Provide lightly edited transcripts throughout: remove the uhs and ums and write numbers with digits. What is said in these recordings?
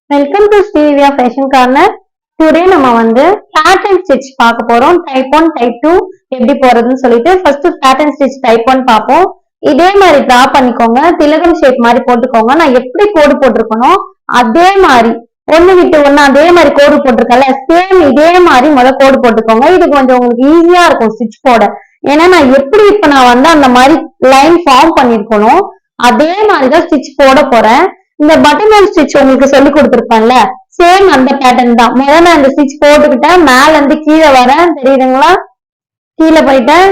Welcome to Srividya fashion corner. Today நம்ம வந்து pattern stitch பார்க்க போறோம். டைப் 1 டைப் 2 எப்படி போறதுன்னு சொல்லிட்டு ஃபர்ஸ்ட் பேட்டர்ன் ஸ்டிச் டைப் 1 பார்ப்போம். இதே மாதிரி டிரா பண்ணிக்கோங்க, திலகம் ஷேப் மாதிரி போட்டுக்கோங்க. நான் எப்படி கோடு போட்டிருக்கணும் அதே மாதிரி ஒண்ணு விட்டு ஒண்ணு அதே மாதிரி கோடு போட்டிருக்கல, சேம் இதே மாதிரி முதல்ல கோடு போட்டுக்கோங்க. இது கொஞ்சம் உங்களுக்கு ஈஸியா இருக்கும் ஸ்டிச் போட. ஏன்னா நான் எப்படி இப்ப நான் வந்து அந்த மாதிரி லைன் ஃபார்ம் பண்ணிருக்கணும் அதே மாதிரிதான் ஸ்டிச் போட போறேன். இந்த பட்டன் ஹோல் ஸ்டிச் உங்களுக்கு சொல்லி கொடுத்துருப்பேன்ல, சேம் அந்த பேட்டர்ன் தான். முதல்ல அந்த ஸ்டிச் போட்டுக்கிட்டேன், மேல இருந்து கீழே வரேன், தெரியுதுங்களா? கீழே போயிட்டேன்,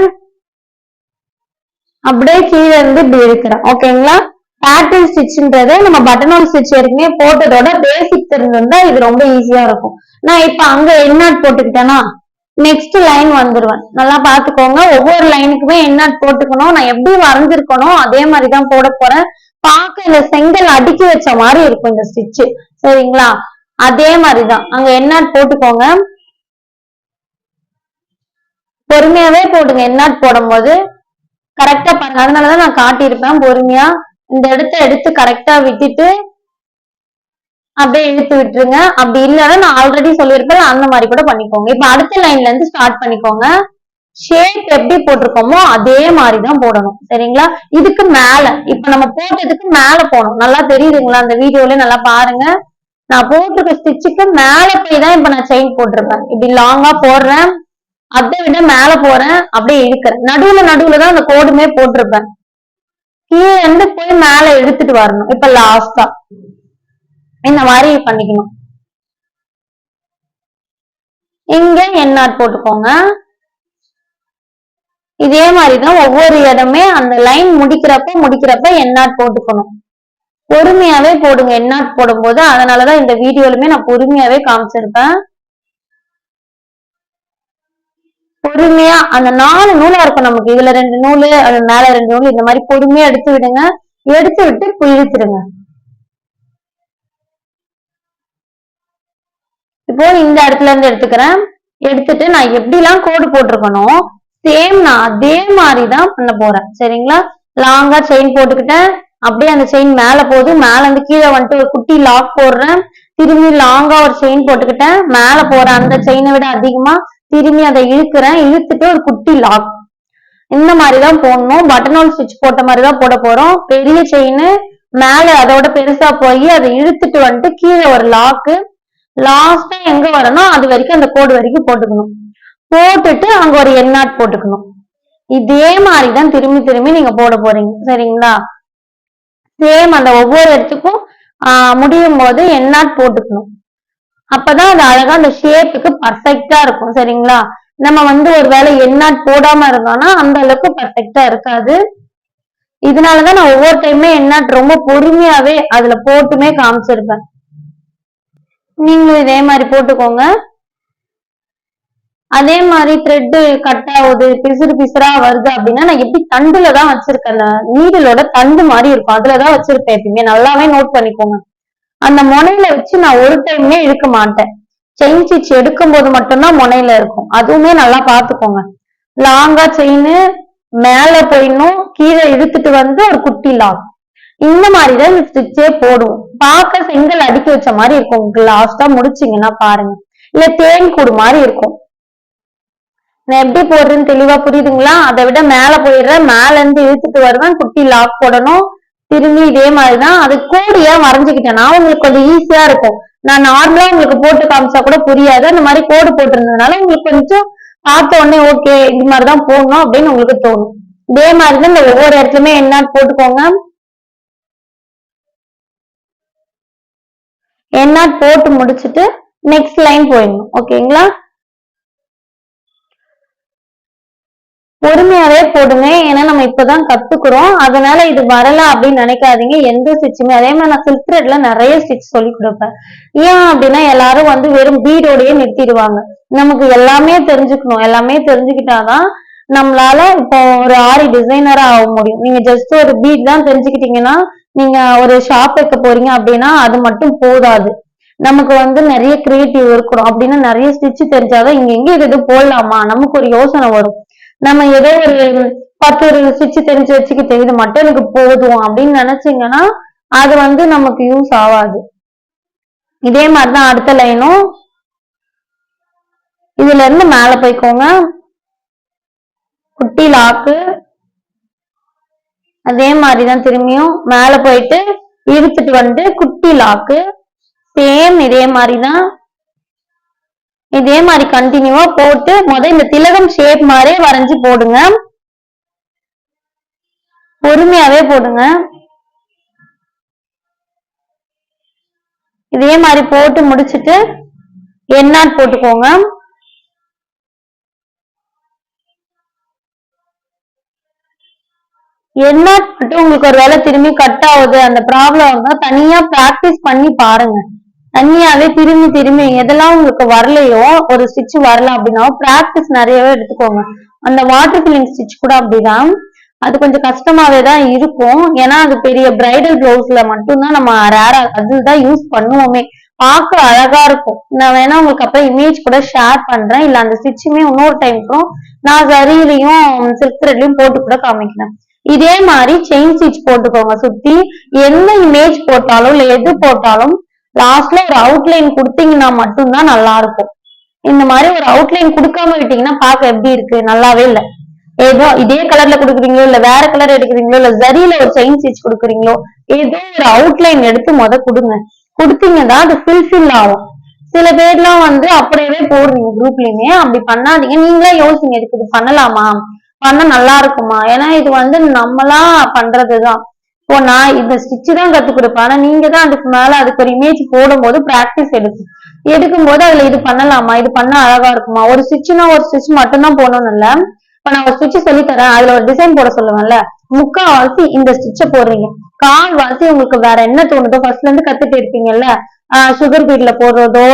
அப்படியே கீழே இருந்து இப்படி இருக்கிறேன். ஓகேங்களா? பேட்டர்ன் ஸ்டிச்ன்றது நம்ம பட்டன் ஹோல் ஸ்டிச் ஏற்கனவே போட்டதோட பேசிக் தெரிஞ்சிருந்தா இது ரொம்ப ஈஸியா இருக்கும். நான் இப்ப அங்க எண்ணாட் போட்டுக்கிட்டேன்னா நெக்ஸ்ட் லைன் வந்துருவேன். நல்லா பாத்துக்கோங்க, ஒவ்வொரு லைனுக்குமே எண்ணாட் போட்டுக்கணும். நான் எப்படி வரைஞ்சிருக்கணும் அதே மாதிரிதான் போட போறேன். பார்க்க இந்த செங்கல் அடுக்கி வச்ச மாதிரி இருக்கும் இந்த ஸ்டிச், சரிங்களா? அதே மாதிரிதான் அங்க எண்ணாட் போட்டுக்கோங்க, பொறுமையாவே போடுங்க. எண்ணாட் போடும் போது கரெக்டா பாருங்க, அதனாலதான் நான் காட்டியிருப்பேன். பொறுமையா இந்த இடத்த எடுத்து கரெக்டா விட்டுட்டு அப்படியே இழுத்து விட்டுருங்க. அப்படி இல்லைன்னா நான் ஆல்ரெடி சொல்லியிருப்பேன், அந்த மாதிரி கூட பண்ணிக்கோங்க. இப்ப அடுத்த லைன்ல இருந்து ஸ்டார்ட் பண்ணிக்கோங்க. ஷேப் எப்படி போட்டிருக்கோமோ அதே மாதிரிதான் போடணும், சரிங்களா? இதுக்கு மேல இப்ப நம்ம போட்டதுக்கு மேல போகணும். நல்லா தெரியுதுங்களா? அந்த வீடியோல நல்லா பாருங்க. நான் போட்டிருக்க ஸ்டிச்சுக்கு மேல போய் தான் இப்ப நான் செயின் போட்டிருப்பேன். இப்படி லாங்கா போடுறேன், அதை விட மேல போறேன், அப்படியே இழுக்கிறேன். நடுவுல தான் அந்த கோடுமே போட்டிருப்பேன். கீழே இருந்து போய் மேல எடுத்துட்டு வரணும். இப்ப லாஸ்டா இந்த மாதிரி பண்ணிக்கணும். இங்க எண்ணாட் போட்டுக்கோங்க. இதே மாதிரிதான் ஒவ்வொரு இடமே அந்த லைன் முடிக்கிறப்ப எண்ணாட் போட்டுக்கணும். பொறுமையாவே போடுங்க எண்ணாட் போடும் போது. அதனாலதான் இந்த வீடியோலுமே நான் பொறுமையாவே காமிச்சிருப்பேன். பொறுமையா அந்த 4 நூலா இருக்கும் நமக்கு, இதுல 2 நூலு, அது மேல 2 நூல், இந்த மாதிரி பொறுமையா எடுத்து விடுங்க. எடுத்து விட்டு இழுத்துருங்க. இப்போ இந்த இடத்துல இருந்து எடுத்துக்கிறேன். எடுத்துட்டு நான் எப்படிலாம் கோடு போட்டிருக்கணும் சேம் நான் அதே மாதிரிதான் பண்ண போறேன், சரிங்களா? லாங்கா செயின் போட்டுக்கிட்டேன், அப்படியே அந்த செயின் மேல போகுது, மேல இருந்து கீழே வந்துட்டு ஒரு குட்டி லாக் போடுறேன். திரும்பி லாங்கா ஒரு செயின் போட்டுக்கிட்டேன், மேல போறேன், அந்த செயினை விட அதிகமா திரும்பி அதை இழுக்கிறேன், இழுத்துட்டு ஒரு குட்டி லாக். இந்த மாதிரிதான் போடணும். பட்டன் ஹோல் ஸ்டிச் போட்ட மாதிரிதான் போட போறோம். பெரிய செயின் மேல அதோட பெருசா போய் அதை இழுத்துட்டு வந்துட்டு கீழே ஒரு லாக்கு. லாஸ்டா எங்க வரணும் அது வரைக்கும் அந்த கோடு வரைக்கும் போட்டுக்கணும். போட்டுட்டு அங்க ஒரு எண்ணாட் போட்டுக்கணும். இதே மாதிரிதான் திரும்பி நீங்க போட போறீங்க, சரிங்களா? சேம் அந்த ஒவ்வொரு இடத்துக்கும் முடியும் போது எண்ணாட் போட்டுக்கணும். அப்பதான் அது அழகா அந்த ஷேப்புக்கு பர்ஃபெக்டா இருக்கும், சரிங்களா? நம்ம வந்து ஒரு வேளை எண்ணாட் போடாம இருந்தோம்னா அந்த அளவுக்கு பர்ஃபெக்டா இருக்காது. இதனாலதான் நான் ஒவ்வொரு டைமே எண்ணாட் ரொம்ப பொறுமையாவே அதுல போட்டுமே காமிச்சிருப்பேன். நீங்களும் இதே மாதிரி போட்டுக்கோங்க. அதே மாதிரி த்ரெட் கட் ஆகுது, பிசுறா வருது அப்படின்னா நான் எப்படி தண்டுலதான் வச்சிருக்கேன். நீடலோட தண்டு மாதிரி இருக்கும், அதுலதான் வச்சிருப்பேன் எப்பயுமே. நல்லாவே நோட் பண்ணிக்கோங்க. அந்த முனையில வச்சு நான் ஒரு டைமே இழுக்க மாட்டேன். செயின் ஸ்டிச் எடுக்கும் போது மட்டும்தான் முனையில இருக்கும், அதுவுமே நல்லா பாத்துக்கோங்க. லாங்கா செயின் மேல போயிடணும், கீழே இழுத்துட்டு வந்து ஒரு குட்டி லாக். இந்த மாதிரிதான் இந்த ஸ்டிச்சே போடுவோம். பார்க்க செங்கல் அடுக்கி வச்ச மாதிரி இருக்கும். உங்களுக்கு லாஸ்டா முடிச்சிங்கன்னா பாருங்க, இல்ல தேன் கூடு மாதிரி இருக்கும். நான் எப்படி போடுறேன்னு தெளிவா புரியுதுங்களா? அதை விட மேல போயிடுறேன், மேல இருந்து இழுத்துட்டு வருவேன், குட்டி லாக் போடணும். திரும்பி இதே மாதிரிதான் அது கூடியா வரைஞ்சுக்கிட்டேன்னா உங்களுக்கு கொஞ்சம் ஈஸியா இருக்கும். நான் நார்மலா உங்களுக்கு போட்டு காமிச்சா கூட புரியாது. அந்த மாதிரி கோடு போட்டிருந்ததுனால உங்களுக்கு கொஞ்சம் பார்த்த உடனே ஓகே இந்த மாதிரிதான் போடணும் அப்படின்னு உங்களுக்கு தோணும். இதே மாதிரிதான் இந்த ஒவ்வொரு இடத்துலயுமே எண்ணாட் போட்டுக்கோங்க. எண்ணாட் போட்டு முடிச்சுட்டு நெக்ஸ்ட் லைன் போயிடணும், ஓகேங்களா? பொறுமையாவே போடுங்க, ஏன்னா நம்ம இப்பதான் கத்துக்கிறோம். அதனால இது வரல அப்படின்னு நினைக்காதீங்க எந்த ஸ்டிச்சுமே. அதே மாதிரி நான் சில்க் த்ரெட்ல நிறைய ஸ்டிச் சொல்லி கொடுப்பேன். ஏன் அப்படின்னா எல்லாரும் வந்து வெறும் பீடோடயே நிறுத்திடுவாங்க. நமக்கு எல்லாமே தெரிஞ்சுக்கணும். எல்லாமே தெரிஞ்சுக்கிட்டாதான் நம்மளால இப்போ ஒரு ஆரி டிசைனரா ஆக முடியும். நீங்க ஜஸ்ட் ஒரு பீட் தான் தெரிஞ்சுக்கிட்டீங்கன்னா, நீங்க ஒரு ஷாப் வைக்க போறீங்க அப்படின்னா அது மட்டும் போதாது. நமக்கு வந்து நிறைய கிரியேட்டிவ் இருக்கணும். அப்படின்னா நிறைய ஸ்டிச் தெரிஞ்சாதான் இங்க இது போடலாமா நமக்கு ஒரு யோசனை வரும். நம்ம ஏதோ ஒரு 10 ஸ்டிச் தெரிஞ்சு வச்சுக்கிட்டு இது மட்டும் எனக்கு போதும் அப்படின்னு நினைச்சீங்கன்னா அது வந்து நமக்கு யூஸ் ஆகாது. இதே மாதிரிதான் அடுத்த லைனும். இதுல இருந்து மேல போய்க்கோங்க, குட்டி லாக்கு. அதே மாதிரிதான் திரும்பியும் மேல போயிட்டு இழுத்துட்டு வந்து குட்டி லாக்கு. சேம் இதே மாதிரிதான், இதே மாதிரி கண்டினியூவா போட்டு இந்த திலகம் ஷேப் மாதிரி வரைஞ்சு போடுங்க. பொறுமையாவே போடுங்க. இதே மாதிரி போட்டு முடிச்சுட்டு எண்ணாட் போட்டுக்கோங்க. எண்ணாட் மட்டும் உங்களுக்கு ஒரு வேலை திரும்பி கட் ஆகுது அந்த ப்ராப்ளம் வந்து தனியா பிராக்டிஸ் பண்ணி பாருங்க. தனியாவே திரும்பி திரும்பி எதெல்லாம் உங்களுக்கு வரலையோ, ஒரு ஸ்டிச் வரல அப்படின்னா பிராக்டிஸ் நிறையவே எடுத்துக்கோங்க. அந்த வாட்டர் ஃபில்லிங் ஸ்டிச் கூட அப்படிதான், அது கொஞ்சம் கஷ்டமாவே தான் இருக்கும். ஏன்னா அது பெரிய பிரைடல் பிளவுஸ்ல மட்டும்தான் நம்ம ரேரா அதுதான் யூஸ் பண்ணுவோமே. பார்க்க அழகா இருக்கும். நான் வேணா உங்களுக்கு அப்புறம் இமேஜ் கூட ஷேர் பண்றேன். இல்ல அந்த ஸ்டிச்சுமே இன்னொரு டைம்க்கும் நான் சரியிலையும் சில்க் த்ரெட்லயும் போட்டு கூட காமிக்கிறேன். இதே மாதிரி செயின் ஸ்டிச் போட்டுக்கோங்க. சுத்தி எந்த இமேஜ் போட்டாலும் இல்ல எது போட்டாலும் லாஸ்ட்ல ஒரு அவுட்லைன் கொடுத்தீங்கன்னா மட்டும்தான் நல்லா இருக்கும். இந்த மாதிரி ஒரு அவுட்லைன் கொடுக்காம விட்டீங்கன்னா பார்க்க எப்படி இருக்கு, நல்லாவே இல்லை. ஏதோ இதே கலர்ல கொடுக்குறீங்களோ இல்ல வேற கலர் எடுக்கிறீங்களோ இல்ல ஜரியில ஒரு செயின் ஸ்டிச் கொடுக்குறீங்களோ ஏதோ ஒரு அவுட்லைன் எடுத்து கொடுங்க. கொடுத்தீங்கன்னா அது ஃபில் ஆகும். சில பேர்லாம் வந்து அப்படியே போடுறீங்க குரூப்லயுமே, அப்படி பண்ணாதீங்க. நீங்களே யோசிங்க, இதுக்கு இது பண்ணலாமா, பண்ண நல்லா இருக்குமா. ஏன்னா இது வந்து நம்மளா பண்றதுதான். இப்போ நான் இந்த ஸ்டிச்சு தான் கத்து கொடுப்பேன். ஆனா நீங்க தான் அதுக்கு மேல அதுக்கு ஒரு இமேஜ் போடும் போது பிராக்டிஸ் எடுக்கும் போது அதுல இது பண்ணலாமா, இது பண்ண அழகா இருக்குமா. ஒரு ஸ்டிச்சுனா ஒரு ஸ்டிச் மட்டும்தான் போடணும்னு இல்ல. இப்ப நான் ஒரு ஸ்டிச் சொல்லி தரேன், அதுல ஒரு டிசைன் போட சொல்லுவேன்ல, முக்கால்வாசி இந்த ஸ்டிச்ச போடுறீங்க, கால்வாசி உங்களுக்கு வேற என்ன தோணுதோ ஃபர்ஸ்ட்ல இருந்து கத்துட்டு இருப்பீங்கல்ல, சுகர் பீட்ல போடுறதோ,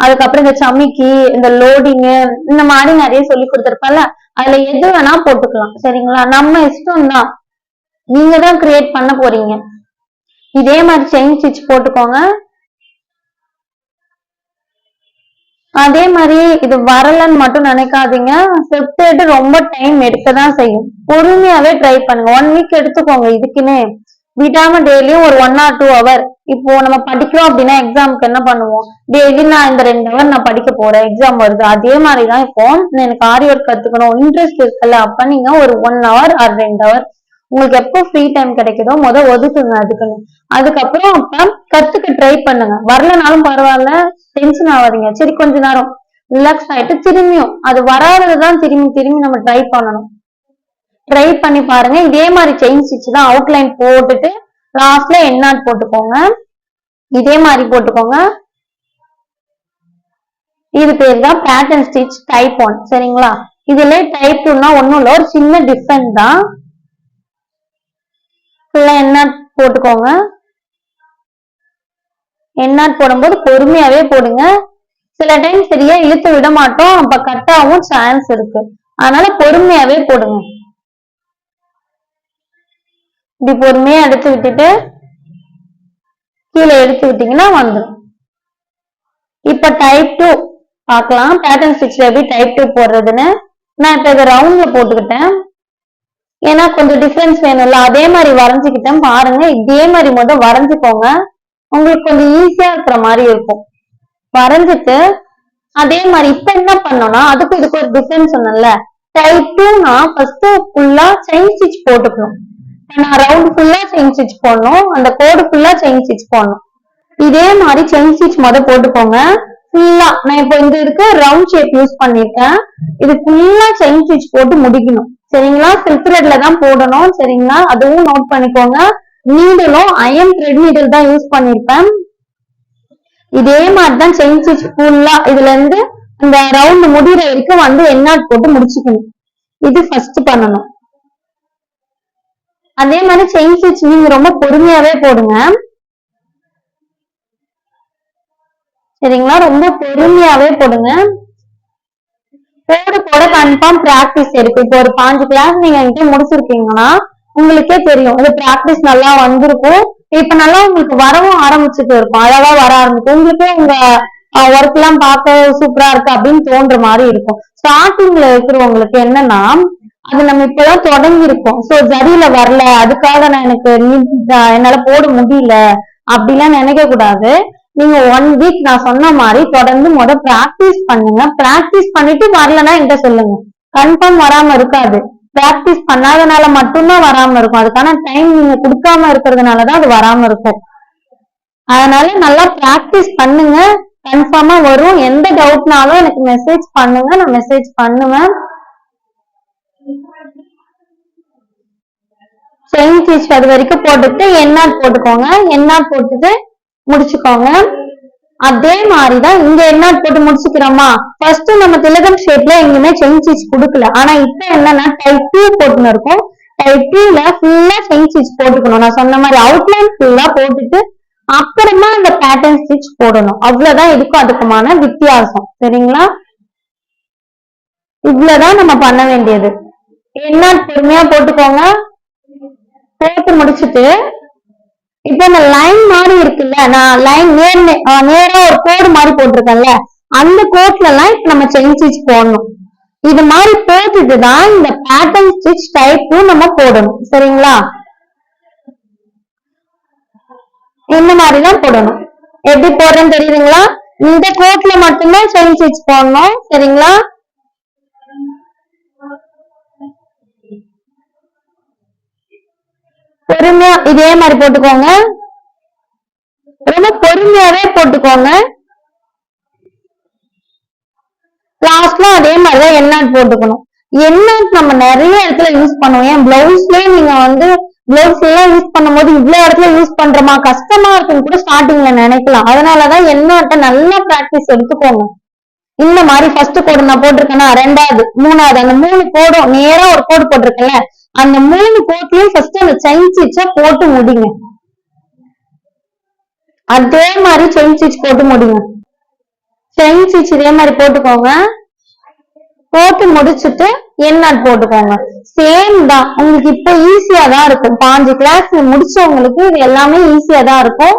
அதுக்கப்புறம் இந்த சமிக்கி, இந்த லோடிங்கு, இந்த மாதிரி நிறைய சொல்லி கொடுத்துருப்பேன்ல, அதுல எது வேணா போட்டுக்கலாம். சரிங்களா, நம்ம இஷ்டம் தான், நீங்க தான் கிரியேட் பண்ண போறீங்க. இதே மாதிரி செயின் ஸ்டிச் போட்டுக்கோங்க. அதே மாதிரி இது வரலன்னு மட்டும் நினைக்காதீங்க. செப்டேட் ரொம்ப டைம் எடுக்கதான் செய்யும். பொறுமையாவே ட்ரை பண்ணுங்க. 1 வீக் எடுத்துக்கோங்க. இதுக்குன்னே விடாம டெய்லியும் ஒரு 1 or 2 hour. இப்போ நம்ம படிக்கிறோம் அப்படின்னா எக்ஸாமுக்கு என்ன பண்ணுவோம், டெய்லி நான் இந்த 2 hour நான் படிக்க போறேன், எக்ஸாம் வருது. அதே மாதிரிதான் இப்போ எனக்கு ஆரி ஒர்க் கத்துக்கணும் இன்ட்ரெஸ்ட் இருக்குல்ல, அப்ப நீங்க ஒரு 1 hour or 2 hour உங்களுக்கு எப்போ ஃப்ரீ டைம் கிடைக்குதோ ஒதுக்குங்க அதுக்குன்னு. அதுக்கப்புறம் அப்ப கத்துக்க ட்ரை பண்ணுங்க. வரலனாலும் பரவாயில்ல, டென்ஷன் ஆகாதீங்க. சரி கொஞ்ச நேரம் ரிலாக்ஸ் ஆயிட்டு திரும்பியும் அது வராததுதான் திரும்பி நம்ம ட்ரை பண்ணணும். ட்ரை பண்ணி பாருங்க. இதே மாதிரி செயின் ஸ்டிச் தான் அவுட்லைன் போட்டுட்டு லாஸ்ட்ல எண்ணாட் போட்டுக்கோங்க. இதே மாதிரி போட்டுக்கோங்க. இது பேர் தான் பேட்டர்ன் ஸ்டிச் டைப் 1. சரிங்களா, இதுல டைப் 2னா ஒண்ணும் இல்ல, ஒரு சின்ன டிஃபரன்ஸ் தான். எண்ணாட் போட்டுக்கோங்க. எண்ணாட் போடும்போது பொறுமையாவே போடுங்க. சில டைம் சரியா இழுத்து விட மாட்டோம், அப்ப கட் ஆகும் சான்ஸ் இருக்கு. அதனால பொறுமையாவே போடுங்க. இப்படி பொறுமையா எடுத்து விட்டுட்டு கீழே எடுத்து விட்டீங்கன்னா வந்துடும். இப்ப டைப் 2 பார்க்கலாம். பேட்டர்ன் ஸ்டிச்ல எப்படி டைப் 2 போடுறதுன்னு. நான் இப்ப இதை ரவுண்ட்ல போட்டுக்கிட்டேன், ஏன்னா கொஞ்சம் டிஃபரன்ஸ் வேணும்ல. அதே மாதிரி வரைஞ்சுக்கிட்டேன் பாருங்க. இதே மாதிரி வரைஞ்சுக்கோங்க, உங்களுக்கு கொஞ்சம் ஈஸியா இருக்கிற மாதிரி இருக்கும். வரைஞ்சிட்டு அதே மாதிரி இப்ப என்ன பண்ணோம்னா அதுக்கு இதுக்கு ஒரு டிஃபரன்ஸ் சொன்னேன்ல. டைப் 2னா ஃபர்ஸ்ட் ஃபுல்லா செயின் ஸ்டிச் போட்டுக்கணும். நான் ரவுண்ட் ஃபுல்லா செயின் ஸ்டிச் போடணும், அந்த கோடு ஃபுல்லா செயின் ஸ்டிச் போடணும். இதே மாதிரி செயின் ஸ்டிச் போட்டுக்கோங்க ஃபுல்லா. நான் இப்போ இந்த இதுக்கு ரவுண்ட் ஷேப் யூஸ் பண்ணிருக்கேன். இது ஃபுல்லா செயின் ஸ்டிச் போட்டு முடிக்கணும். சரிங்களா, சில்க் த்ரெட்ல தான் போடணும். சரிங்களா, அதுவும் நோட் பண்ணிக்கோங்க. நீடலும் அயன் த்ரெட் நீடல் தான் யூஸ் பண்ணிருப்பேன். இதே மாதிரிதான் செயின் ஸ்டிச் ஃபுல்லா இதுல இருந்து இந்த ரவுண்ட் முடிகிற வரைக்கும் எண்ணாட் போட்டு முடிச்சுக்கணும். இது ஃபர்ஸ்ட் பண்ணணும். அதே மாதிரி செயின் ஸ்டிச் நீங்க ரொம்ப பொறுமையாவே போடுங்க. சரிங்களா, ரொம்ப பொறுமையாவே போடுங்க. போட கன்ஃபார்ம் பிராக்டிஸ் இருக்கு. இப்போ ஒரு 5 கிளாஸ் நீங்க என்கிட்ட முடிச்சிருக்கீங்கன்னா உங்களுக்கே தெரியும், இது பிராக்டிஸ் நல்லா வந்திருக்கும். இப்ப நல்லா உங்களுக்கு வரவும் ஆரம்பிச்சுட்டு இருக்கும், அழகா வர ஆரம்பிக்கும். உங்களுக்கே உங்க ஒர்க் எல்லாம் பார்க்க சூப்பரா இருக்கு அப்படின்னு தோன்ற மாதிரி இருக்கும். ஸ்டார்டிங்ல இருக்கிறவங்களுக்கு என்னன்னா அது நம்ம இப்பதான் தொடங்கி இருக்கோம், சோ ஜரியில வரல, அதுக்காக நான் என்னால போட முடியல அப்படிலாம் நினைக்க கூடாது. நீங்க 1 வீக் நான் சொன்ன மாதிரி தொடர்ந்து பிராக்டிஸ் பண்ணுங்க. பிராக்டிஸ் பண்ணிட்டு வரலன்னா என்கிட்ட சொல்லுங்க, கன்ஃபார்ம் வராம இருக்காது. பிராக்டிஸ் பண்ணாதனால மட்டும்தான் வராம இருக்கும். அதுக்கான டைம் நீங்க கொடுக்காம இருக்கிறதுனாலதான் அது வராம இருக்கும். அதனால நல்லா பிராக்டிஸ் பண்ணுங்க, கன்ஃபார்மா வரும். எந்த டவுட்னாலும் எனக்கு மெசேஜ் பண்ணுங்க, நான் மெசேஜ் பண்ணுவேன். செயின் ஸ்டிச் அது வரைக்கும் போட்டுட்டு எண்ணாட் போட்டுக்கோங்க. எண்ணாட் போட்டுட்டு முடிச்சுக்கோங்க. அதே மாதிரிதான் இங்க எண்ணாட் போட்டு முடிச்சுக்கிறோமா. ஃபர்ஸ்ட் நம்ம திலகம் ஷேப்ல எங்கேயுமே செயின் ஸ்டிச் கொடுக்கல. ஆனா இப்ப என்னன்னா டைப் 2 போட்டுன்னு இருக்கும். டைப் 2ல ஃபுல்லா செயின் ஸ்டிச் போட்டுக்கணும். நான் சொன்ன மாதிரி அவுட்லைன் ஃபுல்லா போட்டுட்டு அப்புறமா அந்த பேட்டர்ன் ஸ்டிச் போடணும். அவ்வளவுதான் இதுக்கும் அதுக்குமான வித்தியாசம். சரிங்களா? இவ்வளவுதான் நம்ம பண்ண வேண்டியது. எண்ணாட் பொறுமையா போட்டுக்கோங்க. போட்டு முடிச்சுட்டு இப்ப இந்த லைன் மாதிரி இருக்குல்ல, நான் லைன் நேரா ஒரு கோடு மாதிரி போட்டிருக்கேன்ல, அந்த கோட்ல எல்லாம் இப்ப நம்ம செயின் ஸ்டிச் போடணும். இது மாதிரி போட்டுட்டு தான் இந்த பேட்டர்ன் ஸ்டிச் டைப் 2 நம்ம போடணும். சரிங்களா? இந்த மாதிரிதான் போடணும். எப்படி போடுறேன்னு தெரியுதுங்களா? இந்த கோட்ல மட்டும்தான் செயின் ஸ்டிச் போடணும். சரிங்களா? பொறுமையா இதே மாதிரி போட்டுக்கோங்க. ரொம்ப பொறுமையாவே போட்டுக்கோங்க. லாஸ்ட்ல அதே மாதிரிதான் எண்ணாட் போட்டுக்கணும். எண்ணாட் நம்ம நிறைய இடத்துல யூஸ் பண்ணுவோம். ஏன் பிளவுஸ்லயே நீங்க பிளவுஸ் எல்லாம் யூஸ் பண்ணும் போது இவ்வளவு இடத்துல யூஸ் பண்றோமா, கஷ்டமா இருக்குன்னு கூட ஸ்டார்டிங்ல நினைக்கலாம். அதனாலதான் எண்ணாட்ட நல்லா பிராக்டிஸ் எடுத்துக்கோங்க. இந்த மாதிரி ஃபர்ஸ்ட் கோடு நான் போட்டிருக்கேன்னா, 2வது 3வது அந்த 3 கோடும் நேரா ஒரு கோடு போட்டிருக்கேன்ல, அந்த 3 கோட்லயும் ஃபர்ஸ்ட் அந்த செயின் ஸ்டிச்ச போட்டு முடிங்க. அதே மாதிரி செயின் ஸ்டிச் போட்டு முடிங்க. செயின் ஸ்டிச் இதே மாதிரி போட்டுக்கோங்க. போட்டு முடிச்சுட்டு எண்ணாட் போட்டுக்கோங்க. சேம் தான். உங்களுக்கு இப்ப ஈஸியா தான் இருக்கும். 5 கிளாஸ் முடிச்சவங்களுக்கு இது எல்லாமே ஈஸியா தான் இருக்கும்.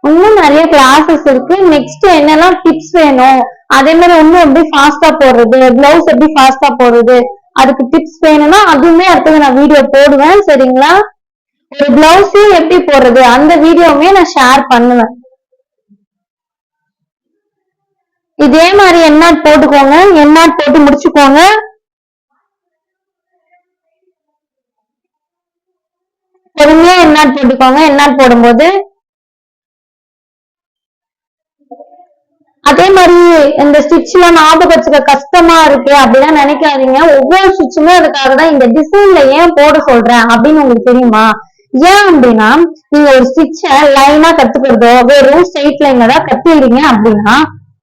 இன்னும் நிறைய கிளாஸஸ் இருக்கு. நெக்ஸ்ட் என்னெல்லாம் டிப்ஸ் வேணும், அதே மாதிரி இன்னும் எப்படி ஃபாஸ்டா போடுறது, பிளவுஸ் எப்படி ஃபாஸ்டா போடுறது, அதுக்கு டிப்ஸ் வேணும்னா அதுவுமே அடுத்தது நான் வீடியோ போடுவேன். சரிங்களா? ஒரு பிளவுஸ் எப்படி போடுறது அந்த வீடியோவுமே நான் ஷேர் பண்ணுவேன். இதே மாதிரி எண்ணாட் போட்டுக்கோங்க. எண்ணாட் போட்டு முடிச்சுக்கோங்க. பொறுமையா எண்ணாட் போட்டுக்கோங்க. எண்ணாட் போடும்போது அதே மாதிரி இந்த ஸ்டிச் எல்லாம் ஞாபகம் வச்சுக்க கஷ்டமா இருக்கு அப்படிலாம் நினைக்காதீங்க. ஒவ்வொரு ஸ்டிச்சுமே அதுக்காக தான். இந்த டிசைன்ல ஏன் போட சொல்றேன் அப்படின்னு உங்களுக்கு தெரியுமா? ஏன் அப்படின்னா, நீங்க ஒரு ஸ்டிச்ச லைனா கத்துக்கிறதோ வெறும் ஸ்ட்ரெயிட் லைன்ல தான் கத்துக்கிறீங்க அப்படின்னா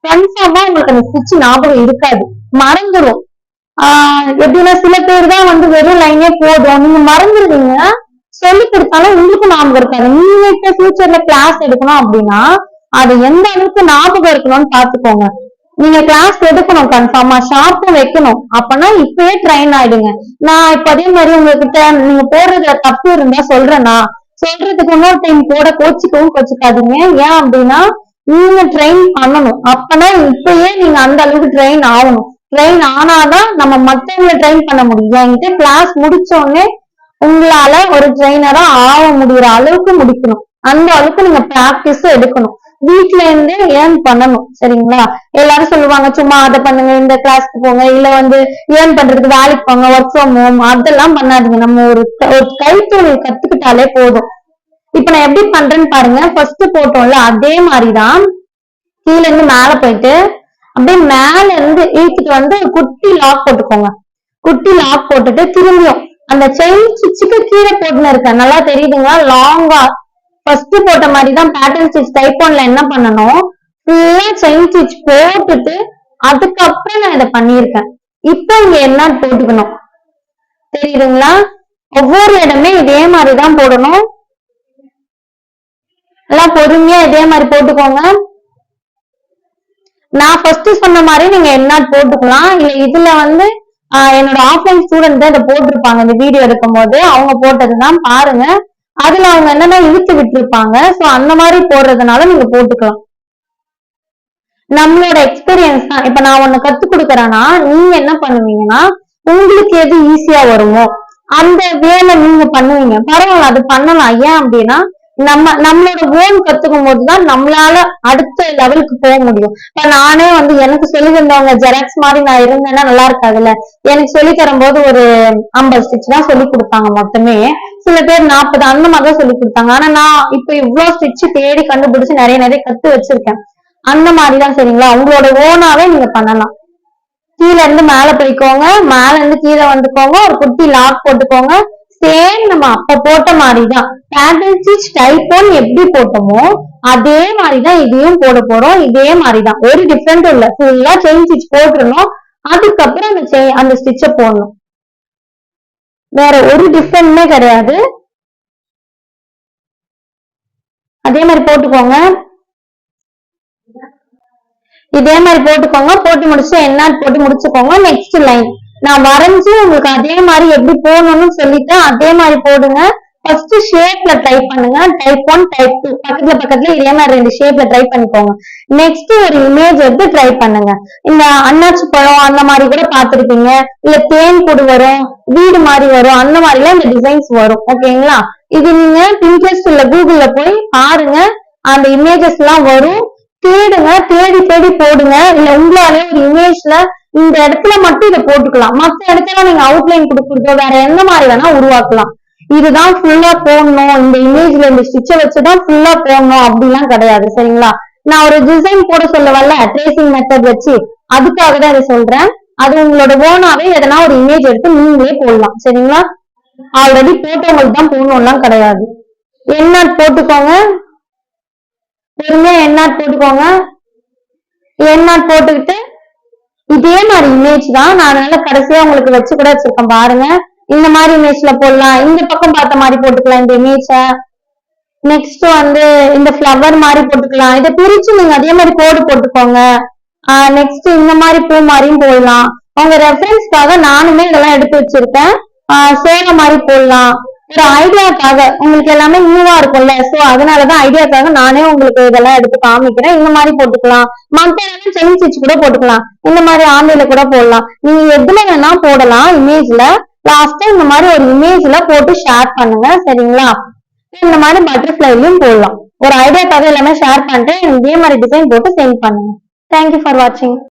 கன்ஃபார்மா உங்களுக்கு அந்த ஸ்டிச் ஞாபகம் இருக்காது, மறந்துடும். எப்படின்னா சில பேர் தான் வெறும் லைனே போதும், நீங்க மறந்துடுவீங்க. சொல்லி கொடுத்தாலும் உங்களுக்கு ஞாபகம் இருக்காது. நீங்க இப்ப ஃபியூச்சர்ல கிளாஸ் எடுக்கணும் அப்படின்னா அது எந்த அளவுக்கு ஞாபகம் இருக்கணும்னு பாத்துக்கோங்க. நீங்க கிளாஸ் எடுக்கணும், கன்ஃபார்மா ஷார்ப்பா வைக்கணும். அப்பனா இப்பயே ட்ரெயின் ஆயிடுங்க. நான் இப்ப அதே மாதிரி உங்ககிட்ட நீங்க போடுறதுல தப்பு இருந்தா சொல்றேன்னா, சொல்றதுக்கு இன்னொரு டைம் போட கோச்சிக்காதீங்க. ஏன் அப்படின்னா நீங்க ட்ரெயின் பண்ணணும். அப்பனா இப்பயே நீங்க அந்த அளவுக்கு ட்ரெயின் ஆகணும். ட்ரெயின் ஆனாதான் நம்ம மத்தவங்களை ட்ரெயின் பண்ண முடியும். என்கிட்ட கிளாஸ் முடிச்ச உடனே உங்களால ஒரு ட்ரெயினரா ஆக முடியற அளவுக்கு முடிக்கணும். அந்த அளவுக்கு நீங்க பிராக்டிஸ் எடுக்கணும். வீட்ல இருந்தே ஏர்ன் பண்ணணும். சரிங்களா? எல்லாரும் சொல்லுவாங்க சும்மா அதை பண்ணுங்க, இந்த கிளாஸ்க்கு போங்க, இல்ல ஏர்ன் பண்றதுக்கு வேலைக்கு போங்க, ஒர்க் ஃப்ரம் ஹோம், அதெல்லாம் பண்ணாதீங்க. நம்ம ஒரு கைத்தொழில் கத்துக்கிட்டாலே போதும். இப்ப நான் எப்படி பண்றேன்னு பாருங்க. ஃபர்ஸ்ட் போட்டோம்ல அதே மாதிரிதான் கீழ இருந்து மேல போயிட்டு அப்படியே மேல இருந்து இழுத்துட்டு குட்டி லாக் போட்டுக்கோங்க. குட்டி லாக் போட்டுட்டு திரும்பியும் அந்த செயின் ஸ்டிச்சுக்கு கீழே போட்டுன்னு இருக்கேன். நல்லா தெரியுதுங்களா? லாங்கா ஃபர்ஸ்ட் போட்ட மாதிரிதான் பேட்டர்ன் ஸ்டிச் டைப் 1ல என்ன பண்ணணும், ஃபுல்லா செயின் ஸ்டிச் போட்டுட்டு அதுக்கப்புறம் நான் இதை பண்ணியிருக்கேன். இப்ப இங்க என்ன போட்டுக்கணும் தெரியுதுங்களா? ஒவ்வொரு இடமே இதே மாதிரிதான் போடணும். எல்லாம் பொறுமையா இதே மாதிரி போட்டுக்கோங்க. நான் ஃபர்ஸ்ட் சொன்ன மாதிரி நீங்க என்ன போட்டுக்கலாம். இல்ல இதுல என்னோட ஆஃப்லைன் ஸ்டூடெண்ட் தான் இதை போட்டிருப்பாங்க. இந்த வீடியோ எடுக்கும் போது அவங்க போட்டதுதான் பாருங்க. அதுல அவங்க என்னன்னா இழுத்து விட்டுருப்பாங்க. சோ அந்த மாதிரி போடுறதுனால நீங்க போட்டுக்கலாம். நம்மளோட எக்ஸ்பீரியன்ஸ் தான். இப்ப நான் ஒண்ணு கத்து கொடுக்கறேன்னா நீங்க என்ன பண்ணுவீங்கன்னா உங்களுக்கு எது ஈஸியா வருமோ அந்த வேலை நீங்க பண்ணுவீங்க. பரவாயில்ல, அது பண்ணலாம். ஏன் அப்படின்னா நம்மளோட ஓன் கத்துக்கும் போதுதான் நம்மளால அடுத்த லெவலுக்கு போக முடியும். இப்ப நானே வந்து எனக்கு சொல்லி தந்தவங்க ஜெராக்ஸ் மாதிரி நான் இருந்தேன்னா நல்லா இருக்காதுல்ல. எனக்கு சொல்லி தரும் போது ஒரு 50 ஸ்டிச் தான் சொல்லி கொடுத்தாங்க மொத்தமே. சில பேர் 40 அந்த மாதிரிதான் சொல்லி கொடுத்தாங்க. ஆனா நான் இப்ப இவ்வளவு ஸ்டிச் தேடி கண்டுபிடிச்சு நிறைய நிறைய கத்து வச்சிருக்கேன். அந்த மாதிரிதான் சரிங்களா. உங்களோட ஓனாவே நீங்க பண்ணலாம். கீழ இருந்து மேல போய்க்கோங்க, மேல இருந்து கீழே வந்துக்கோங்க, ஒரு குட்டி லாக் போட்டுக்கோங்க. சேம் நம்ம அப்ப போட்ட மாதிரிதான் பேட்டர்ன் ஸ்டிச் டைப் 1 எப்படி போட்டோமோ அதே மாதிரிதான் இதையும் போட போறோம். இதே மாதிரிதான், ஒரு டிஃபரெண்ட் இல்ல. ஃபுல்லா செயின் ஸ்டிச் போட்டுருணும். அதுக்கப்புறம் அந்த ஸ்டிச்ச போடணும். வேற ஒரு டிஃபரெண்ட்மே கிடையாது. அதே மாதிரி போட்டுக்கோங்க. இதே மாதிரி போட்டுக்கோங்க. போட்டு முடிச்சு என்ன போட்டு முடிச்சுக்கோங்க. நெக்ஸ்ட் லைன் நான் வரைஞ்சு உங்களுக்கு அதே மாதிரி எப்படி போடணும்னு சொல்லிட்டு அதே மாதிரி போடுங்க. ஃபர்ஸ்ட் ஷேப்ல ட்ரை பண்ணுங்க. டைப் 1 டைப் 2 பக்கத்துல இதே மாதிரி 2 ஷேப்ல ட்ரை பண்ணிக்கோங்க. நெக்ஸ்ட் ஒரு இமேஜ் எடுத்து ட்ரை பண்ணுங்க. இந்த அன்னாச்சி பழம் அந்த மாதிரி கூட பாத்துருப்பீங்க. இல்ல தேன் கூடு வரும், வீடு மாதிரி வரும், அந்த மாதிரி எல்லாம் இந்த டிசைன்ஸ் வரும். ஓகேங்களா. இது நீங்க பின்ட்ரெஸ்ட் இல்ல கூகுள்ல போய் பாருங்க. அந்த இமேஜஸ் எல்லாம் வரும். தேடுங்க, தேடி தேடி போடுங்க. இல்ல உங்களாலே ஒரு இமேஜ்ல இந்த இடத்துல மட்டும் இதை போட்டுக்கலாம். மத்த இடத்துல நீங்க அவுட்லைன் கொடுக்குறதோ வேற எந்த மாதிரி வேணா உருவாக்கலாம். இதுதான் ஃபுல்லா போடணும், இந்த இமேஜ்ல இந்த ஸ்டிச்ச வச்சுதான் ஃபுல்லா போடணும் அப்படிலாம் கிடையாது. சரிங்களா. நான் ஒரு டிசைன் போட சொல்லவல்ல ட்ரேசிங் மெத்தட் வச்சு, அதுக்காக தான் இதை சொல்றேன். அது உங்களோட ஓனாவே எதனா ஒரு இமேஜ் எடுத்து நீங்களே போடலாம். சரிங்களா. ஆல்ரெடி போட்டவங்களுக்கு தான் போடணும்லாம் கிடையாது. என்ன போட்டுக்கோங்க, பொறுமையா என்ன போட்டுக்கோங்க. என்ன போட்டுக்கிட்டு இதே மாதிரி இமேஜ் தான் நான் அதனால கடைசியா உங்களுக்கு வச்சு கூட வச்சிருக்கேன் பாருங்க. இந்த மாதிரி இமேஜ்ல போடலாம். இந்த பக்கம் பார்த்த மாதிரி போட்டுக்கலாம் இந்த இமேஜ. நெக்ஸ்ட் வந்து இந்த ஃபிளவர் மாதிரி போட்டுக்கலாம். இதை பிரிச்சு நீங்க அதே மாதிரி கோடு போட்டுக்கோங்க. நெக்ஸ்ட் இந்த மாதிரி பூ மாதிரியும் போடலாம். உங்க ரெஃபரன்ஸ்க்காக நானுமே இதெல்லாம் எடுத்து வச்சிருக்கேன். சேலை மாதிரி போடலாம். ஒரு ஐடியாக்காக உங்களுக்கு எல்லாமே நியூவா இருக்கும்ல, சோ அதனாலதான் ஐடியாக்காக நானே உங்களுக்கு இதெல்லாம் எடுத்து காமிக்கிறேன். இந்த மாதிரி போட்டுக்கலாம். மத்த செயின் ஸ்டிச் கூட போட்டுக்கலாம். இந்த மாதிரி ஆன்லைன்ல கூட போடலாம். நீங்க எதுல வேணா போடலாம். இமேஜ்ல லாஸ்டா இந்த மாதிரி ஒரு இமேஜ்ல போட்டு ஷேர் பண்ணுங்க. சரிங்களா. இந்த மாதிரி பட்டர்ஃபிளைலயும் போடலாம். ஒரு ஐடியாக்காக எல்லாமே ஷேர் பண்ணிட்டு இதே மாதிரி டிசைன் போட்டு சென்ட் பண்ணுங்க. தேங்க்யூ ஃபார் வாட்சிங்.